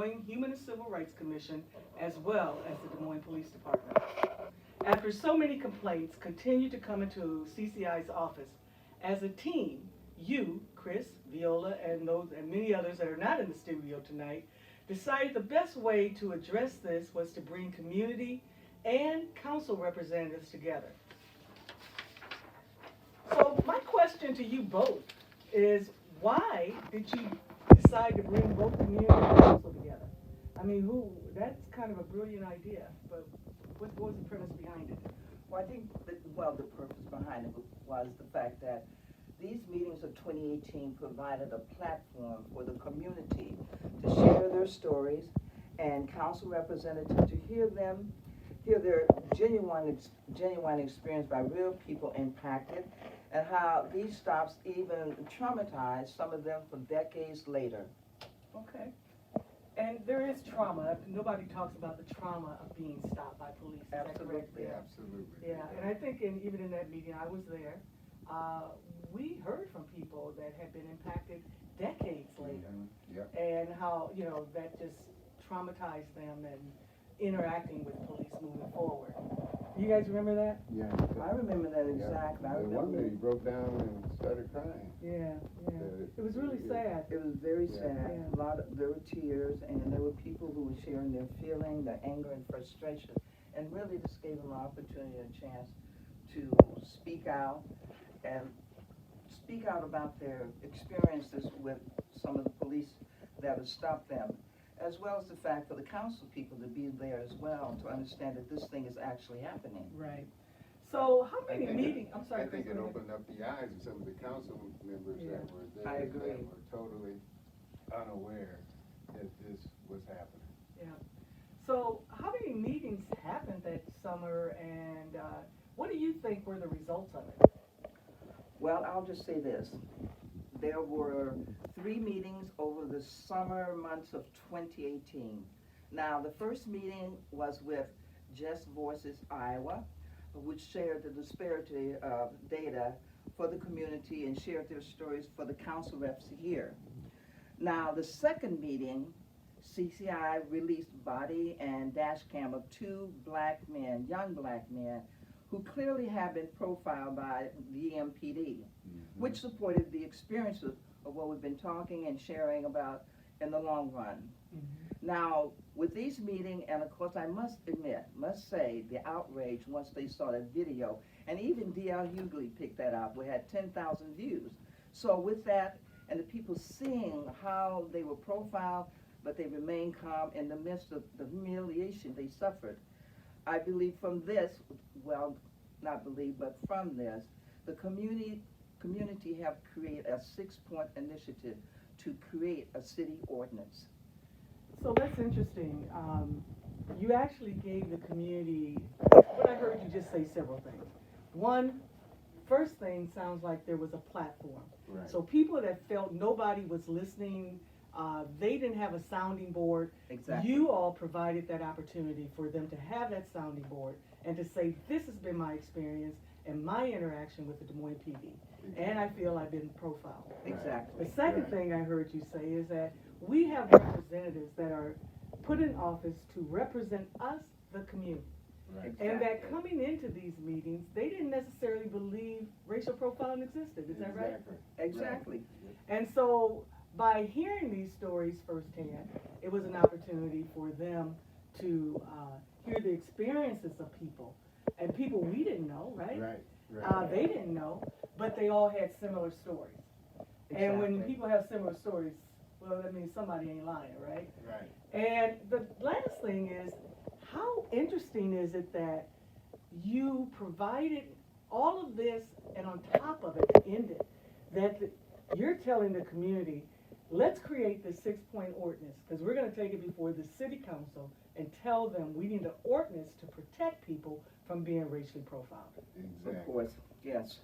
Human and Civil Rights Commission, as well as the Des Moines Police Department. After so many complaints continued to come into CCI's office, as a team, you, Chris, Viola, and many others that are not in the studio tonight, decided the best way to address this was to bring community and council representatives together. So my question to you both is, why did you decide to bring both community and council together? I mean, that's kind of a brilliant idea, but what was the premise behind it? Well, I think that, the purpose behind it was the fact that these meetings of 2018 provided a platform for the community to share their stories and council representatives to hear their genuine experience by real people impacted, and how these stops even traumatized some of them for decades later. Okay. And there is trauma. Nobody talks about the trauma of being stopped by police. Absolutely. Absolutely. Yeah, and I think even in that meeting, I was there, we heard from people that had been impacted decades later. Yep. And how, that just traumatized them and interacting with police moving forward. You guys remember that? Yeah. I remember that exactly. I remember one day he broke down and started crying. Yeah. It was really sad. It was very sad. Yeah. There were tears, and there were people who were sharing their feeling, their anger and frustration, and really just gave them an opportunity and a chance to speak out about their experiences with some of the police that have stopped them, as well as the fact for the council people to be there as well to understand that this thing is actually happening. Right. So how many meetings? I'm sorry. I think it opened up the eyes of some of the council members that were there. I agree. That were totally unaware that this was happening. Yeah. So how many meetings happened that summer, and what do you think were the results of it? Well, I'll just say this. There were 3 meetings over the summer months of 2018. Now, the first meeting was with Just Voices Iowa, which shared the disparity of data for the community and shared their stories for the council reps here. Now, the second meeting, CCI released body and dash cam of 2 black men, young black men, who clearly have been profiled by the MPD, which supported the experiences of what we've been talking and sharing about in the long run. Now, with these meetings, and of course I must say, the outrage once they saw that video, and even D.L. Hughley picked that up. We had 10,000 views. So with that, and the people seeing how they were profiled, but they remained calm in the midst of the humiliation they suffered, I believe from this, well, not believe, but from this, the community have created a 6-point initiative to create a city ordinance. So that's interesting. You actually gave the community, what I heard you just say several things. One, first thing sounds like there was a platform. Right. So people that felt nobody was listening, they didn't have a sounding board. Exactly. You all provided that opportunity for them to have that sounding board and to say, this has been my experience and my interaction with the Des Moines PD. And I feel I've been profiled. Exactly. The second thing I heard you say is that we have representatives that are put in office to represent us, the community. Right. Exactly. And that coming into these meetings, they didn't necessarily believe racial profiling existed. Is that right? Exactly. And so by hearing these stories firsthand, it was an opportunity for them to hear the experiences of people, and people we didn't know, right? Right. They didn't know, but they all had similar stories. Exactly. And when people have similar stories, well, that means somebody ain't lying, right? Right. And the last thing is, how interesting is it that you provided all of this, and on top of it, ended, that you're telling the community, let's create this 6-point ordinance, because we're going to take it before the city council and tell them we need an ordinance to protect people from being racially profiled. Exactly. Of course, yes.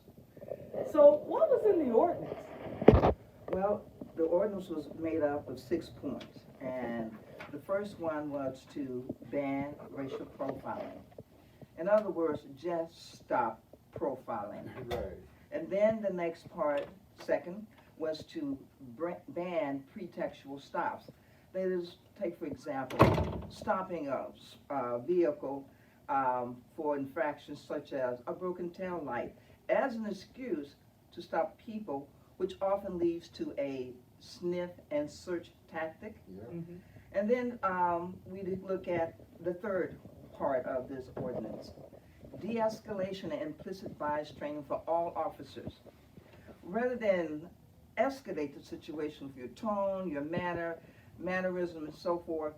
So what was in the ordinance? Well, the ordinance was made up of 6 points, and the first one was to ban racial profiling. In other words, just stop profiling. Right. And then the next part, second, was to ban pretextual stops. That is, take for example, stopping a vehicle for infractions such as a broken tail light as an excuse to stop people, which often leads to a sniff and search tactic. Yeah. Mhm. And then we did look at the third part of this ordinance, de-escalation and implicit bias training for all officers. Rather than escalate the situation with your tone, your mannerism, and so forth,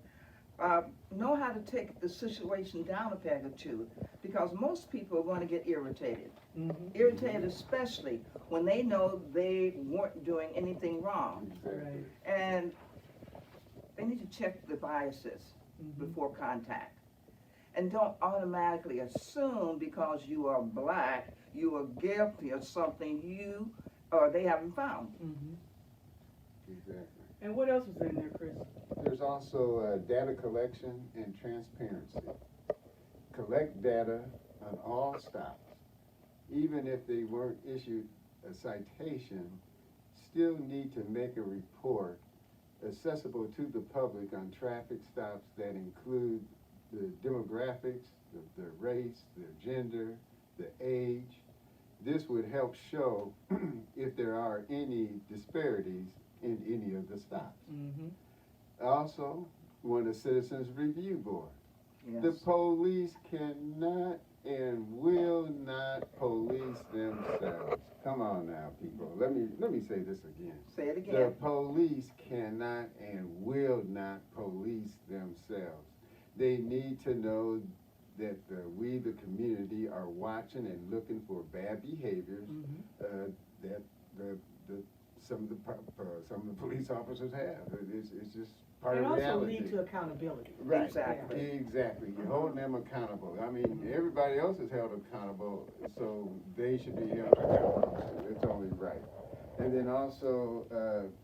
know how to take the situation down a peg or two, because most people are going to get irritated. Mhm. Irritated especially when they know they weren't doing anything wrong. Exactly. Right. And they need to check the biases Mhm. before contact. And don't automatically assume because you are black, you are guilty of something you or they haven't found. Mhm. Exactly. And what else was in there, Chris? There's also data collection and transparency. Collect data on all stops. Even if they weren't issued a citation, still need to make a report accessible to the public on traffic stops that include the demographics, the race, the gender, the age. This would help show if there are any disparities in any of the stops. Mhm. Also, want a citizens review board. Yes. The police cannot and will not police themselves. Come on now, people. Let me say this again. Say it The again. police cannot and will not police themselves. They need to know that we, the community, are watching and looking for bad behaviors Mhm. that some of the police officers have. It's just part And of also reality. lead to accountability. Right. Exactly. Exactly. You're holding them accountable. I mean, everybody else is held accountable, so they should be held accountable. It's only right. And then also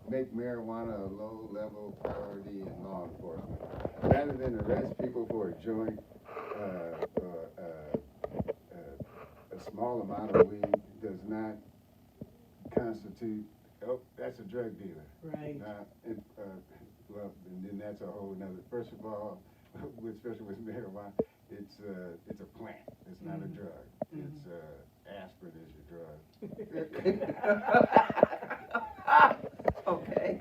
make marijuana a low-level priority in law enforcement. Rather than arrest people for a joint, a small amount of weed does not constitute, oh, that's a drug dealer. Right. Well, and then that's a whole nother, first of all, especially with marijuana, it's a plant, it's not a drug. It's, aspirin is your drug. Okay.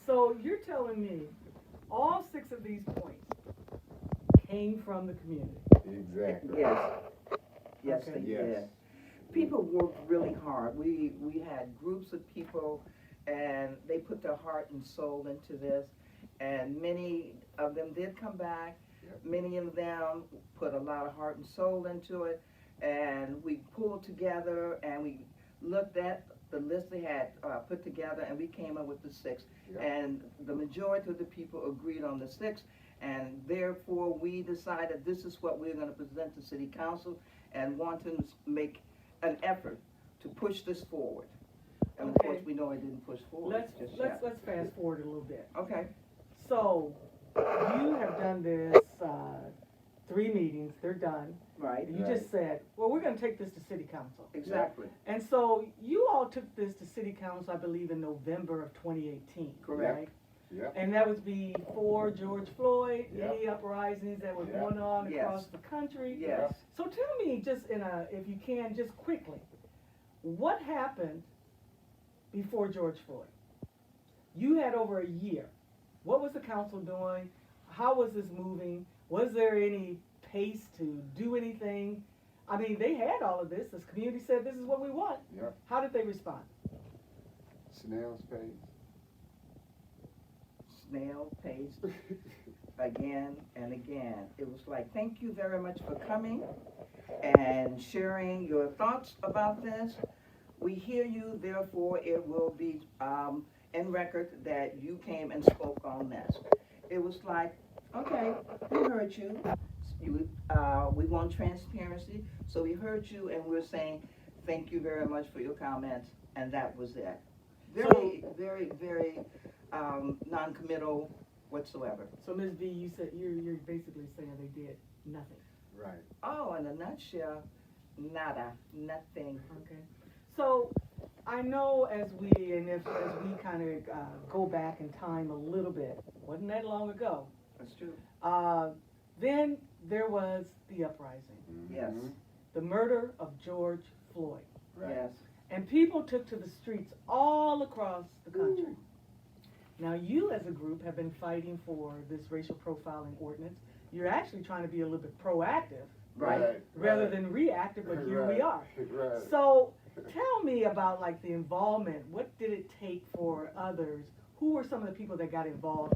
So you're telling me all 6 of these points came from the community? Exactly. Yes. Yes, Okay. they Yes. did. People worked really hard. We had groups of people, and they put their heart and soul into this, and many of them did come back. Yep. Many of them put a lot of heart and soul into it, and we pulled together and we looked at the list they had put together, and we came up with the 6. Yep. And the majority of the people agreed on the 6, and therefore we decided this is what we're going to present to City Council, and want to make an effort to push this forward. And of Okay. course, we know it didn't push forward just yet. Let's fast forward a little bit. Okay. So you have done this 3 meetings, they're done. Right. And you just said, well, we're gonna take this to city council. Exactly. And so you all took this to city council, I believe, in November of 2018. Correct. right? Yep. And that was before George Floyd, Yep. any uprisings that were Yep. going on Yes. across the country. Yes. So tell me, just if you can, just quickly, what happened before George Floyd? You had over a year. What was the council doing? How was this moving? Was there any pace to do anything? I mean, they had all of this. This community said, this is what we want. Yep. How did they respond? Snail's pace. Snail pace again and again. It was like, thank you very much for coming and sharing your thoughts about this. We hear you, therefore it will be in record that you came and spoke on this. It was like, okay, we heard you. We want transparency, so we heard you, and we're saying thank you very much for your comments, and that was it. Very, very, very non-committal whatsoever. So Ms. V, you said you're basically saying they did nothing. Right. Oh, in a nutshell, nada, nothing. Okay. So I know as we kind of go back in time a little bit, wasn't that long ago, That's true. then there was the uprising, Yes, the murder of George Floyd. Right. yes. And people took to the streets all across the country. Now, you as a group have been fighting for this racial profiling ordinance. You're actually trying to be a little bit proactive Right. rather than reactive, but here we are. Right. So tell me about like the involvement. What did it take for others? Who were some of the people that got involved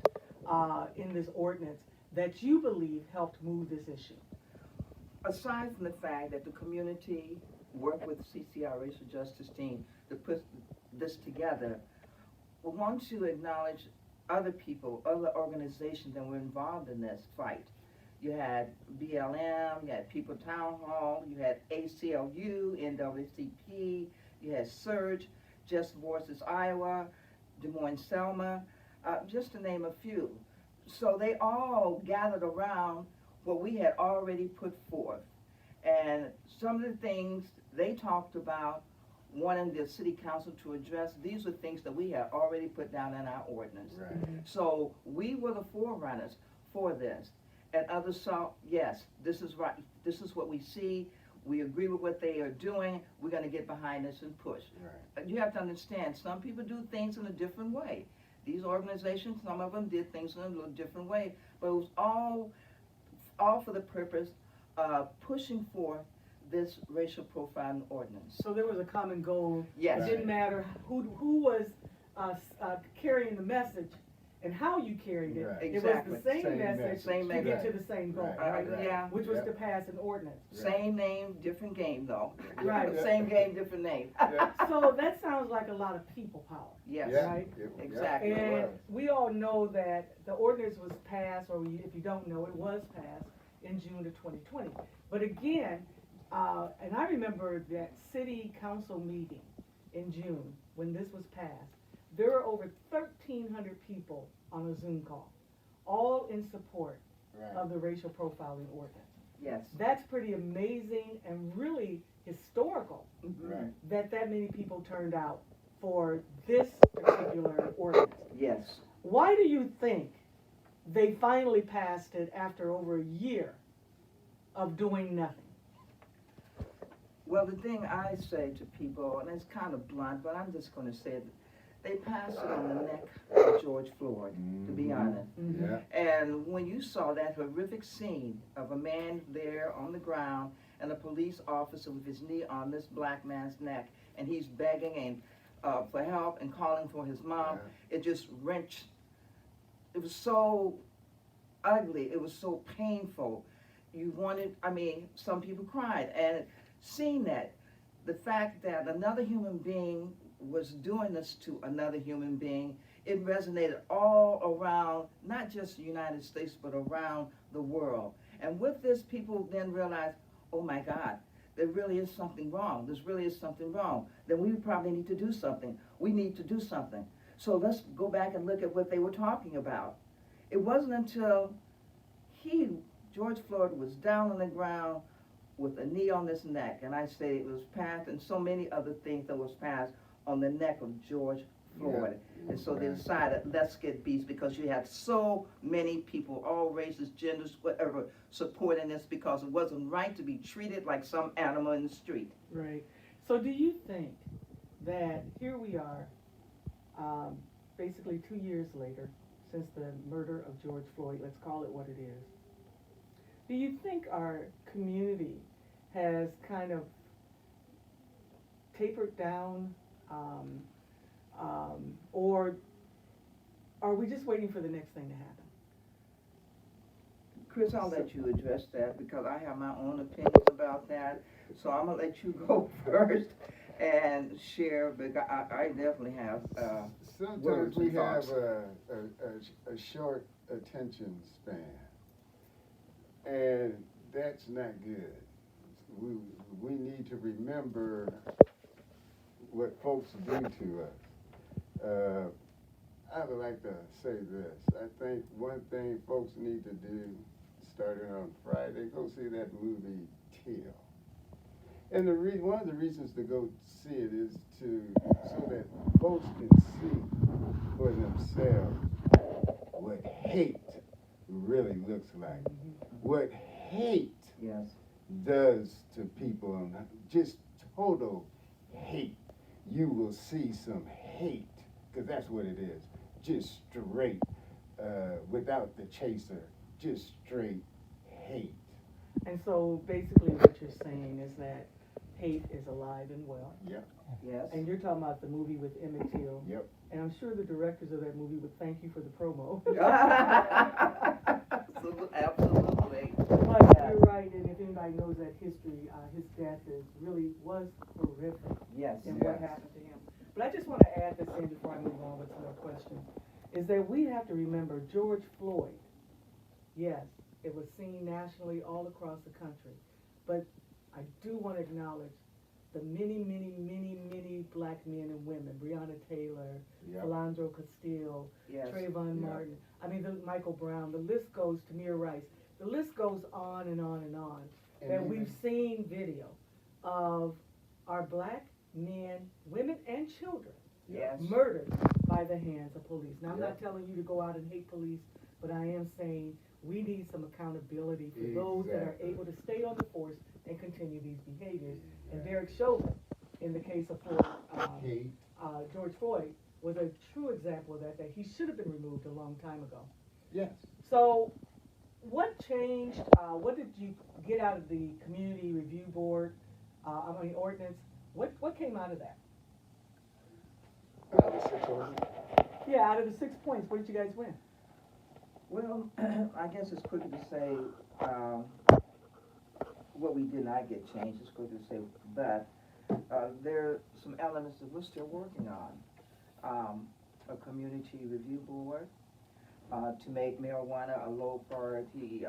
in this ordinance that you believe helped move this issue? Aside from the fact that the community worked with CCI Racial Justice Team to put this together, we want to acknowledge other people, other organizations that were involved in this fight. You had BLM, you had People Town Hall, you had ACLU, NAACP, you had Surge, Just Voices Iowa, Des Moines Selma, just to name a few. So they all gathered around what we had already put forth. And some of the things they talked about wanting the city council to address, these were things that we had already put down in our ordinance. Right. So we were the forerunners for this. And others saw, yes, this is right, this is what we see, we agree with what they are doing, we're gonna get behind this and push. Right. You have to understand, some people do things in a different way. These organizations, some of them did things in a little different way, but it was all for the purpose of pushing forth this racial profiling ordinance. So there was a common goal. Yes. It didn't matter who was carrying the message and how you carried it. Right. It Exactly. was the same Same message message. Same to get message. to the same goal, Right. right? Yeah. Which was Yep. to pass an ordinance. Same name, different game though. Right. Same game, different name. Yeah. So that sounds like a lot of people power. Yes. Yeah. Right. Exactly. Yeah, it And was. we all know that the ordinance was passed, or if you don't know, it was passed in June of 2020. But again, and I remember that city council meeting in June when this was passed, there were over 1,300 people on a Zoom call, all in support Right. of the racial profiling ordinance. Yes. That's pretty amazing and really historical Right. that many people turned out for this particular ordinance. Yes. Why do you think they finally passed it after over a year of doing nothing? Well, the thing I say to people, and it's kind of blunt, but I'm just going to say it, they passed it on the neck of George Floyd, to be Mhm. honest. Yeah. And when you saw that horrific scene of a man there on the ground and a police officer with his knee on this black man's neck, and he's begging and for help and calling for his mom, it just wrenched. It was so ugly. It was so painful. You wanted, I mean, some people cried. And seeing that, the fact that another human being was doing this to another human being, it resonated all around, not just the United States, but around the world. And with this, people then realized, oh my God, there really is something wrong. There really is something wrong. Then we probably need to do something. We need to do something. So let's go back and look at what they were talking about. It wasn't until George Floyd, was down on the ground with a knee on his neck, and I say it was passed, and so many other things that was passed on the neck of George Floyd. Yeah. And so they Right. decided, let's get beats, because you had so many people, all races, genders, whatever, supporting this, because it wasn't right to be treated like some animal in the street. Right. So do you think that here we are, basically 2 years later, since the murder of George Floyd, let's call it what it is, do you think our community has kind of tapered down, or are we just waiting for the next thing to happen? Chris, I'll let you address that, because I have my own opinions about that. So I'm gonna let you go first and share, because I definitely have, Sometimes words we and have thoughts. a short attention span, and that's not good. We need to remember what folks do to us. I would like to say this. I think one thing folks need to do, starting on Friday, go see that movie Till. And one of the reasons to go see it is so that folks can see for themselves what hate really looks like, what hate Yes. does to people, and just total hate. You will see some hate, because that's what it is, just straight, without the chaser, just straight hate. And so basically what you're saying is that hate is alive and well. Yep, Yes. And you're talking about the movie with Emmett Till. yep. And I'm sure the directors of that movie would thank you for the promo. Absolutely. But Yes. you're right, and if anybody knows that history, his death was horrific Yes. in Yes. what happened to him. But I just want to add this in before I move on with some more questions, is that we have to remember George Floyd. Yes, it was seen nationally all across the country, but I do want to acknowledge the many, many, many, many black men and women, Breonna Taylor, Yep. Alondro Castile, Yes. Trayvon Yeah. Martin, Michael Brown, the list goes to Tamir Rice, the list goes on and on and on. And That even- we've seen video of our black men, women, and children Yes. murdered by the hands of police. Now, I'm Yeah. not telling you to go out and hate police, but I am saying we need some accountability for those that are Exactly. able to stay on the force and continue these behaviors. And Derek Chauvin, in the case of Hate. George Floyd, was a true example of that he should have been removed a long time ago. Yes. So, what changed? What did you get out of the community review board? Ordinance. What came out of that? The 6 ordinance. Yeah, out of the 6 points, what did you guys win? Well, I guess it's quicker to say what we did not get changed. It's quicker to say, but there are some elements that we're still working on. A community review board to make marijuana a low priority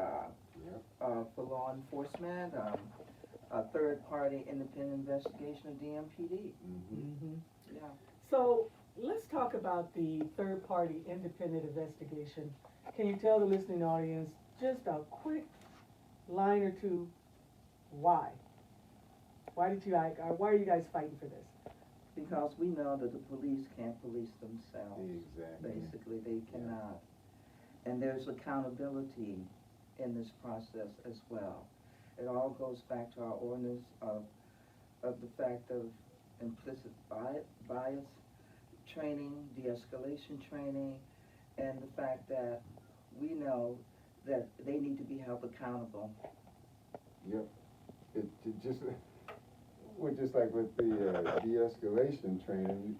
for law enforcement. A third-party independent investigation of DMPD. Mm-hmm. Yeah. So let's talk about the third-party independent investigation. Can you tell the listening audience just a quick line or two why? Why are you guys fighting for this? Because we know that the police can't police themselves. Exactly. Basically, they cannot. And there's accountability in this process as well. It all goes back to our ordinance of the fact of implicit bias training, de-escalation training, and the fact that we know that they need to be held accountable. Yep. It just like with the de-escalation training,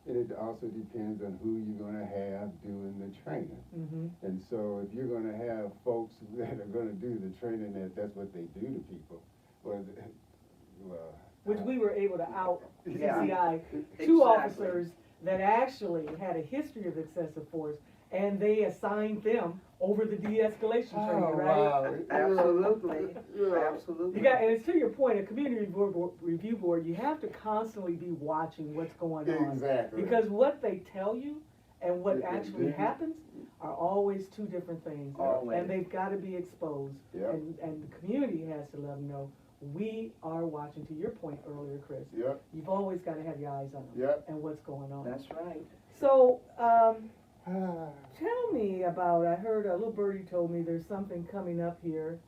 it also depends on who you're going to have doing the training. Mm-hmm. And so if you're going to have folks that are going to do the training, that's what they do to people. Which we were able to out Yeah. CCI, Exactly. 2 officers that actually had a history of excessive force, and they assigned them over the de-escalation training, right? Wow. Absolutely. Yeah. Absolutely. And it's to your point, a community review board, you have to constantly be watching what's going on. Exactly. Because what they tell you and what Yeah, actually yeah. happens are always 2 different things. Always. And they've got to be exposed. Yep. And the community has to let them know, we are watching, to your point earlier, Chris. Yep. You've always got to have your eyes on them. Yep. And what's going on. That's right. So, tell me about, I heard a little birdie told me there's something coming up here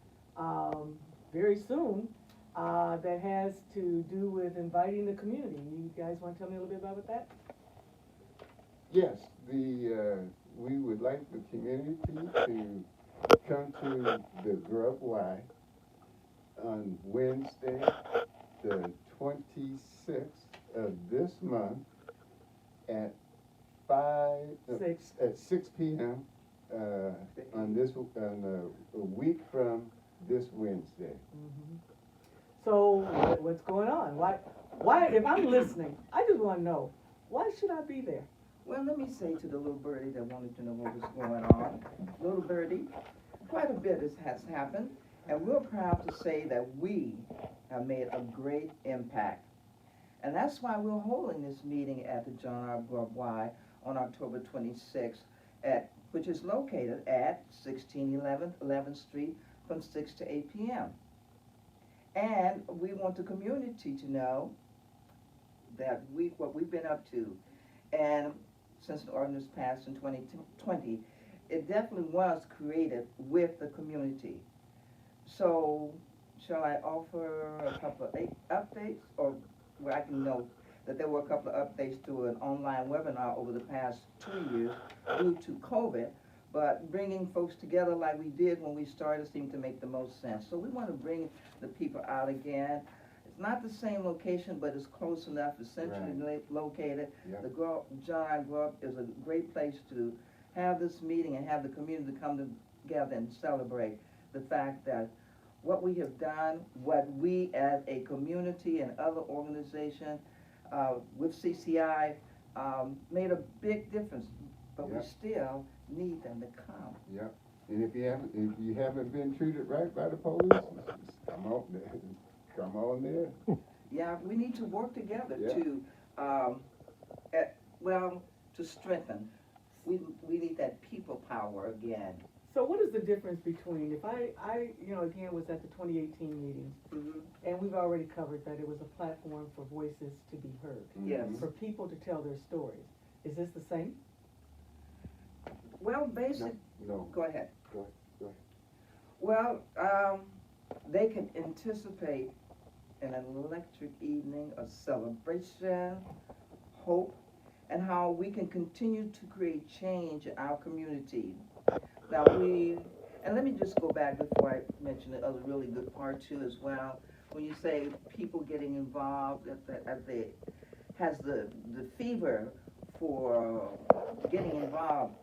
very soon that has to do with inviting the community. You guys want to tell me a little bit about that? Yes, we would like the community to come to the Grub Y on Wednesday, the 26th of this month at 6 p.m. on a week from this Wednesday. Mm-hmm. So what's going on? Why? If I'm listening, I just want to know, why should I be there? Well, let me say to the little birdie that wanted to know what was going on, little birdie, quite a bit has happened, and we're proud to say that we have made a great impact. And that's why we're holding this meeting at the John R. Grubb Y on October 26th, which is located at 1611 11th Street from 6 to 8 p.m. And we want the community to know that what we've been up to. And since the ordinance passed in 2020, it definitely was created with the community. So, shall I offer a couple of updates, or where I can note that there were a couple of updates to an online webinar over the past 2 years due to COVID, but bringing folks together like we did when we started seemed to make the most sense. So we want to bring the people out again. It's not the same location, but it's close enough, it's centrally located. Yep. The John I grew up is a great place to have this meeting and have the community come together and celebrate the fact that what we have done, what we as a community and other organizations with CCI made a big difference, but Yep. we still need them to come. Yep. And if you haven't been treated right by the police, come on there. Yeah, we need to work together Yeah. to, to strengthen. We need that people power again. So what is the difference between, if I again, was at the 2018 meetings, Mhm. and we've already covered that it was a platform for voices to be heard, Yes. for people to tell their stories. Is this the same? Well, No. go ahead. Go ahead. Well, they can anticipate an electric evening, a celebration, hope, and how we can continue to create change in our community. Now and let me just go back before I mention the other really good part too as well. When you say people getting involved, has the fever for getting involved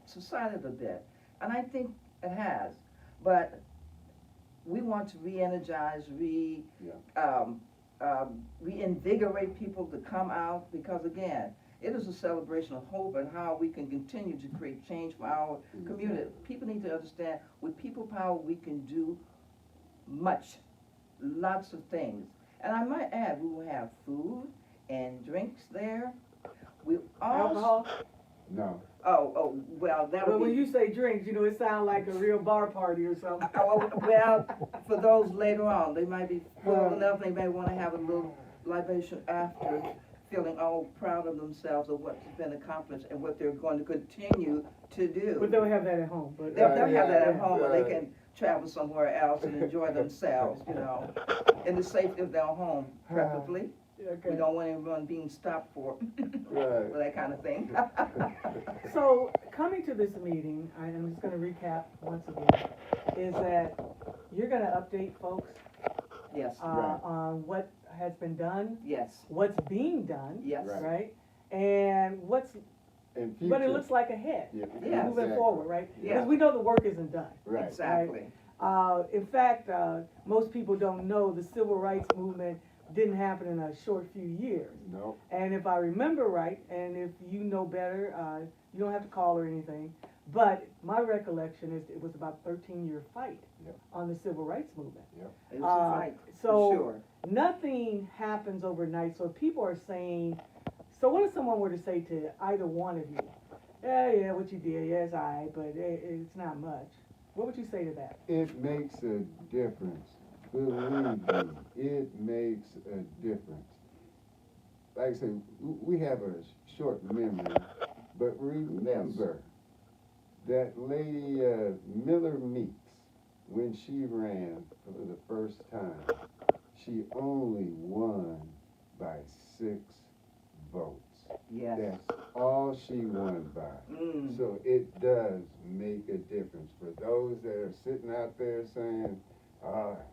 subsided a bit, and I think it has. But we want to re-energize, reinvigorate people to come out, because again, it is a celebration of hope and how we can continue to create change for our community. People need to understand, with people power, we can do lots of things. And I might add, we will have food and drinks there. We also, Alcohol? No. well, that But would when be. you say drinks, it sounds like a real bar party or something. Well, for those later on, they might be full enough, they may want to have a little libation after, feeling all proud of themselves of what's been accomplished and what they're going to continue to do. But they'll have that at home. But They'll have that at yeah. home, or they can travel somewhere else and enjoy themselves, in the safety of their home, preferably. Okay. We don't want anyone being stopped for Right. that kind of thing. So, coming to this meeting, I'm just gonna recap once again, is that you're gonna update folks Yes, Right. on what has been done, yes, what's being done, yes. Right. right? And what And it looks like ahead, Yeah. Yeah. moving Exactly. forward, right? Yeah. Because we know the work isn't done. Right. Exactly. In fact, most people don't know the civil rights movement didn't happen in a short few years. No. And if I remember right, and if you know better, you don't have to call or anything, but my recollection is it was about a 13-year fight Yep. on the civil rights movement. It was a fight, So for sure. nothing happens overnight. So if people are saying, so what if someone were to say to either one of you, yeah, what you did, yeah, it's all right, but it's not much. What would you say to that? It makes a difference. Believe me, it makes a difference. Like I said, we have a short memory, but remember that lady Miller Meeks, when she ran for the first time, she only won by 6 votes. Yes. That's all she won by. Mm. So it does make a difference for those that are sitting out there saying,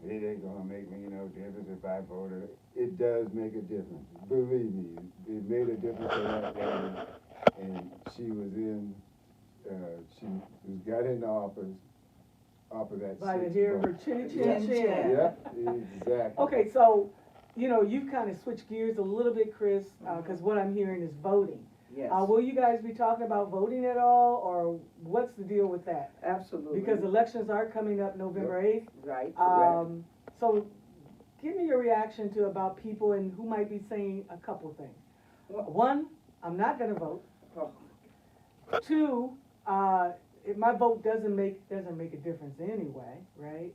it ain't gonna make me no difference if I voted. It does make a difference. Believe me, it made a difference for that lady. And she was got into office off of that. By the 6 hear her votes. chin, Chin, chin. Yep, exactly. Okay, so, you've kind of switched gears a little bit, Chris, because what I'm hearing is voting. Yes, Will you guys be talking about voting at all, or what's the deal with that? absolutely. Because elections are coming up November 8th. Right, correct. So give me your reaction to about people and who might be saying a couple things. Well- One, I'm not gonna vote. Oh, 2, if my vote doesn't make a difference anyway, right?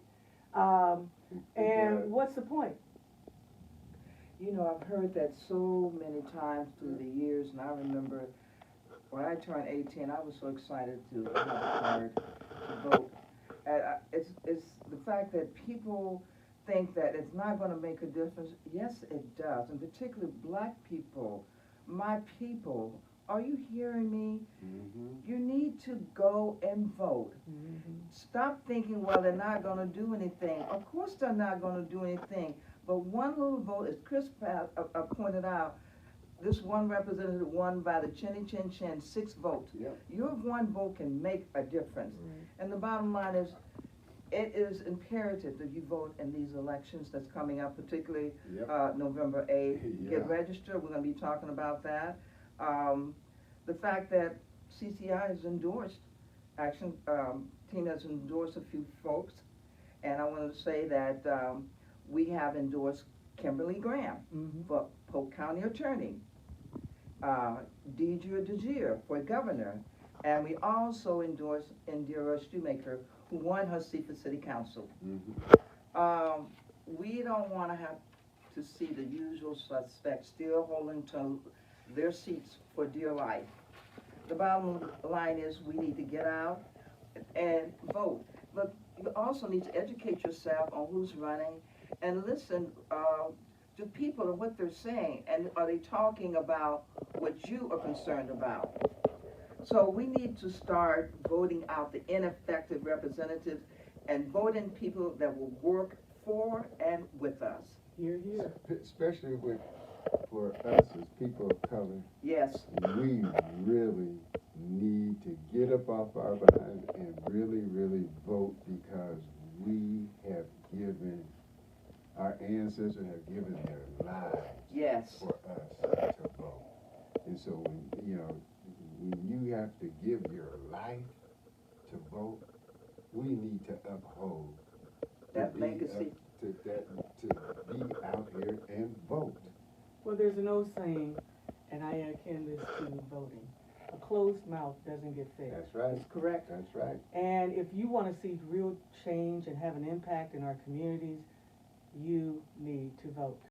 And what's the point? You know, I've heard that so many times through the years, and I remember when I turned 18, I was so excited to have a card to vote. And it's the fact that people think that it's not going to make a difference. Yes, it does, and particularly black people, my people. Are you hearing me? You need to go and vote. Stop thinking, well, they're not going to do anything. Of course they're not going to do anything. But one little vote, as Chris pointed out, this one representative won by the chinny chin chin, 6 votes. Yep. Your one vote can make a difference. And the bottom line is, it is imperative that you vote in these elections that's coming up, particularly November 8th. Yeah. Get registered, we're gonna be talking about that. The fact that CCI has endorsed, Action Team has endorsed a few folks, and I wanted to say that we have endorsed Kimberly Graham for Polk County Attorney, Deidre DeGier for Governor, and we also endorsed Indira Shoemaker, who won her seat for City Council. We don't want to have to see the usual suspects still holding to their seats for dear life. The bottom line is we need to get out and vote. But you also need to educate yourself on who's running and listen to people and what they're saying. And are they talking about what you are concerned about? So we need to start voting out the ineffective representatives and voting people that will work for and with us. Here, here. Especially for us as people of color. Yes. We really need to get up off our behind and really vote, because we have given, our ancestors have given their lives for us to vote. And so when you have to give your life to vote, we need to uphold that legacy. To be out here and vote. Well, there's an old saying, and I akin this to voting: a closed mouth doesn't get fed. That's right. That's correct. That's right. And if you want to see real change and have an impact in our communities, you need to vote.